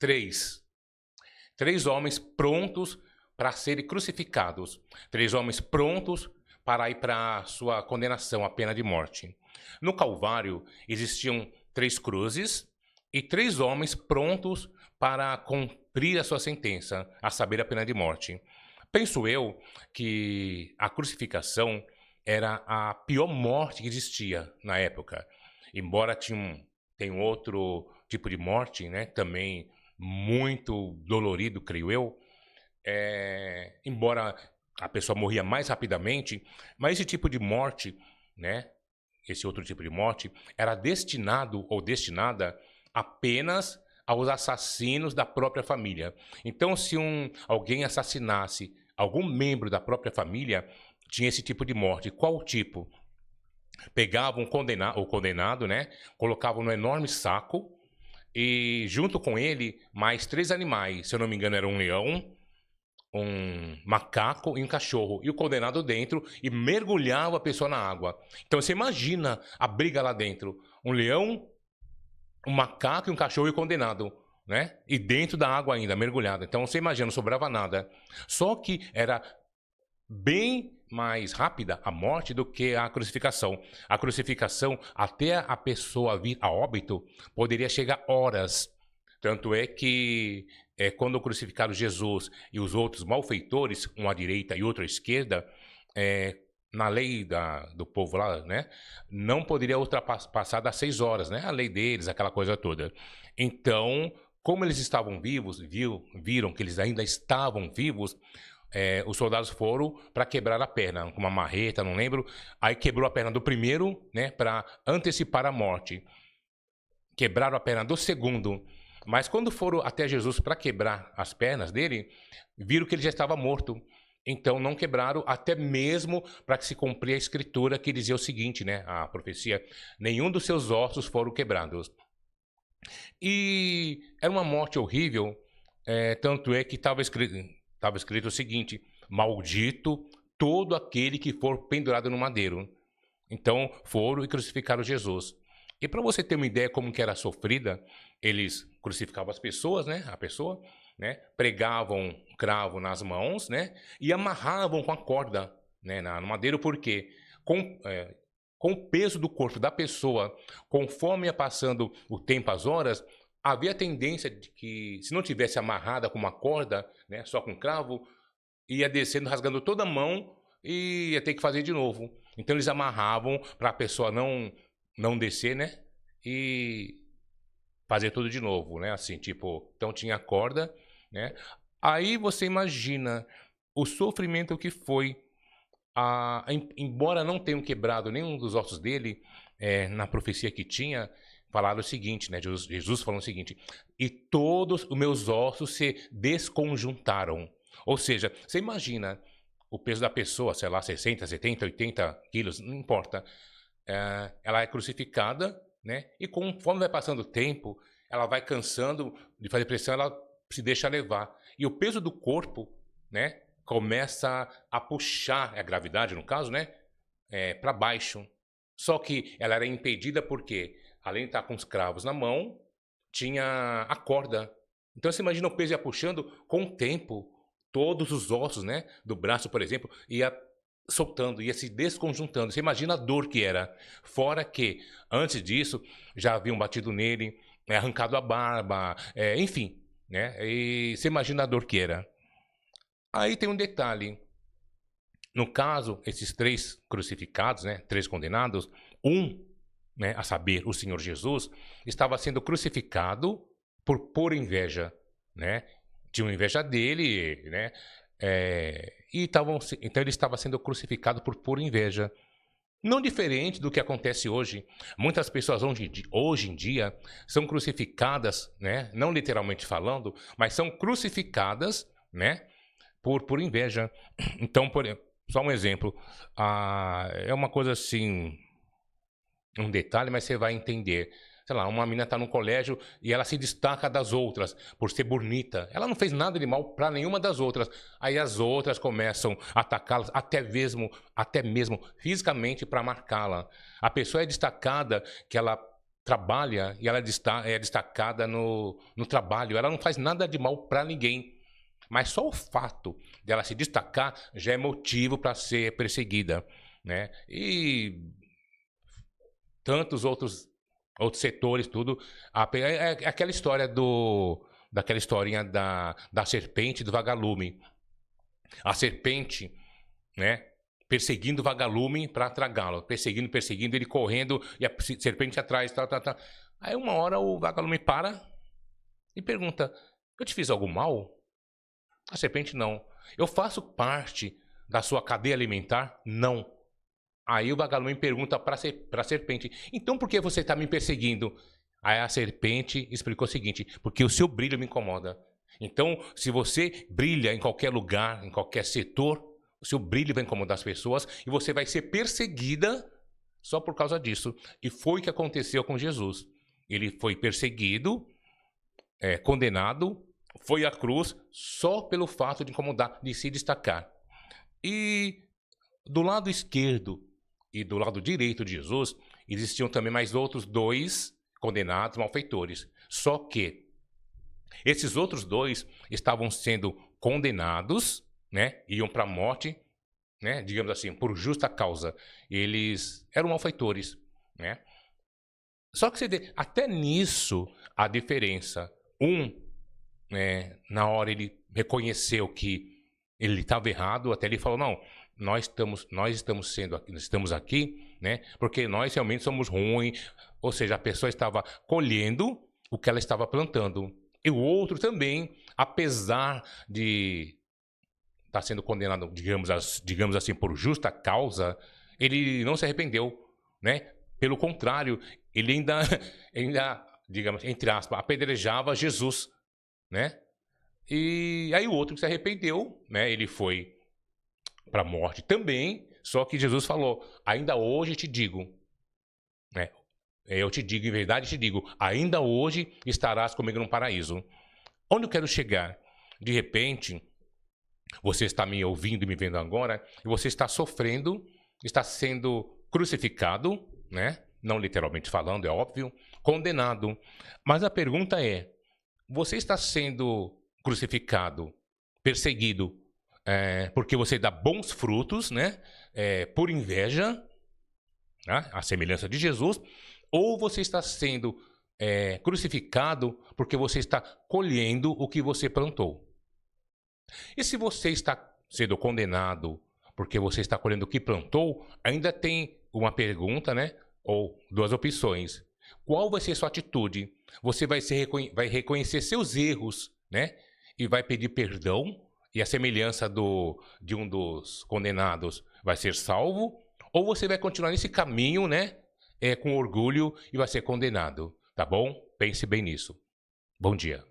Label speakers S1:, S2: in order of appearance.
S1: três. Três homens prontos para serem crucificados. Três homens prontos para ir para a sua condenação, a pena de morte. No Calvário existiam três cruzes e três homens prontos para cumprir a sua sentença, a saber, a pena de morte. Penso eu que a crucificação era a pior morte que existia na época. Embora tenha outro tipo de morte, né, também muito dolorido, creio eu, embora a pessoa morria mais rapidamente, mas esse tipo de morte, né, esse outro tipo de morte, era destinado ou destinada apenas aos assassinos da própria família. Então, se alguém assassinasse algum membro da própria família, tinha esse tipo de morte. Qual tipo? Pegavam o condenado, né, colocavam no enorme saco e junto com ele mais três animais, se eu não me engano era um leão, um macaco e um cachorro, e o condenado dentro, e mergulhava a pessoa na água. Então você imagina a briga lá dentro, um leão, um macaco e um cachorro e o condenado, né? E dentro da água ainda, mergulhado. Então você imagina, não sobrava nada. Só que era bem mais rápida a morte do que a crucificação. A crucificação, até a pessoa vir a óbito, poderia chegar horas. Tanto é que quando crucificaram Jesus e os outros malfeitores, um à direita e outro à esquerda, na lei do povo lá, né, não poderia ultrapassar das 6 horas, né, a lei deles, aquela coisa toda. Então, como eles estavam vivos, viram que eles ainda estavam vivos, os soldados foram para quebrar a perna, com uma marreta, não lembro. Aí quebrou a perna do primeiro, né, para antecipar a morte. Quebraram a perna do segundo. Mas quando foram até Jesus para quebrar as pernas dele, viram que ele já estava morto. Então não quebraram, até mesmo para que se cumprir a escritura que dizia o seguinte, né, a profecia: nenhum dos seus ossos foram quebrados. E era uma morte horrível, tanto é que estava escrito o seguinte: maldito todo aquele que for pendurado no madeiro. Então foram e crucificaram Jesus. E para você ter uma ideia como que era sofrida, eles crucificavam as pessoas, né? A pessoa, né? Pregavam um cravo nas mãos, né? E amarravam com a corda, né? No madeiro, porque com o peso do corpo da pessoa, conforme ia passando o tempo, as horas, havia a tendência de que, se não tivesse amarrada com uma corda, né? Só com cravo, ia descendo, rasgando toda a mão e ia ter que fazer de novo. Então eles amarravam para a pessoa não descer, né? E fazer tudo de novo, né? Assim, tipo, então tinha a corda, né? Aí você imagina o sofrimento que foi, embora não tenham quebrado nenhum dos ossos dele, na profecia que tinha, falaram o seguinte, né? Jesus falou o seguinte: e todos os meus ossos se desconjuntaram. Ou seja, você imagina o peso da pessoa, sei lá, 60, 70, 80 quilos, não importa. Ela é crucificada, né? E conforme vai passando o tempo, ela vai cansando de fazer pressão, ela se deixa levar. E o peso do corpo, né, começa a puxar, a gravidade no caso, né, para baixo. Só que ela era impedida porque, além de estar com os cravos na mão, tinha a corda. Então você imagina o peso ia puxando com o tempo, todos os ossos, né, do braço, por exemplo, ia soltando, ia se desconjuntando. Você imagina a dor que era. Fora que, antes disso, já haviam batido nele, arrancado a barba, enfim, né? E você imagina a dor que era. Aí tem um detalhe. No caso, esses três crucificados, né, três condenados, né, a saber, o Senhor Jesus, estava sendo crucificado por inveja, né? Tinham inveja dele, né? Então ele estava sendo crucificado por inveja. Não diferente do que acontece hoje. Muitas pessoas hoje em dia são crucificadas, né? Não literalmente falando, mas são crucificadas, né? Por inveja. Então, só um exemplo. É uma coisa assim, um detalhe, mas você vai entender. Sei lá, uma menina está no colégio e ela se destaca das outras por ser bonita. Ela não fez nada de mal para nenhuma das outras. Aí as outras começam a atacá-las, até mesmo fisicamente, para marcá-la. A pessoa é destacada que ela trabalha e ela é destacada no trabalho. Ela não faz nada de mal para ninguém. Mas só o fato dela se destacar já é motivo para ser perseguida, né? E tantos outros setores, tudo. É aquela história daquela historinha da serpente e do vagalume. A serpente, né? Perseguindo o vagalume para tragá-lo. Perseguindo, ele correndo e a serpente atrás, tal. Aí uma hora o vagalume para e pergunta: eu te fiz algum mal? A serpente não. Eu faço parte da sua cadeia alimentar? Não. Aí o vagalume pergunta para a serpente: então por que você está me perseguindo? Aí a serpente explicou o seguinte: porque o seu brilho me incomoda. Então, se você brilha em qualquer lugar, em qualquer setor, o seu brilho vai incomodar as pessoas e você vai ser perseguida só por causa disso. E foi o que aconteceu com Jesus. Ele foi perseguido, condenado, foi à cruz só pelo fato de incomodar, de se destacar. E do lado esquerdo e do lado direito de Jesus, existiam também mais outros 2 condenados, malfeitores. Só que esses outros 2 estavam sendo condenados, né? Iam para a morte, né? Digamos assim, por justa causa. Eles eram malfeitores, né? Só que você vê, até nisso, a diferença. Na hora ele reconheceu que ele estava errado, até ele falou: não, nós estamos aqui, né? Porque nós realmente somos ruins. Ou seja, a pessoa estava colhendo o que ela estava plantando. E o outro também, apesar de estar sendo condenado, digamos assim, por justa causa, ele não se arrependeu, né? Pelo contrário, ele ainda, digamos, entre aspas, apedrejava Jesus, né? E aí o outro que se arrependeu, né? Ele foi para a morte também, só que Jesus falou: ainda hoje te digo, né? Eu te digo, em verdade te digo, ainda hoje estarás comigo no paraíso. Onde eu quero chegar? De repente, você está me ouvindo e me vendo agora, e você está sofrendo, está sendo crucificado, né? Não literalmente falando, é óbvio, condenado. Mas a pergunta é: você está sendo crucificado, perseguido, porque você dá bons frutos, né? Por inveja, né? A semelhança de Jesus, ou você está sendo crucificado porque você está colhendo o que você plantou? E se você está sendo condenado porque você está colhendo o que plantou, ainda tem uma pergunta, né? Ou 2 opções. Qual vai ser sua atitude? Você vai reconhecer seus erros, né? E vai pedir perdão, e a semelhança de um dos condenados vai ser salvo? Ou você vai continuar nesse caminho, né? Com orgulho e vai ser condenado, tá bom? Pense bem nisso. Bom dia.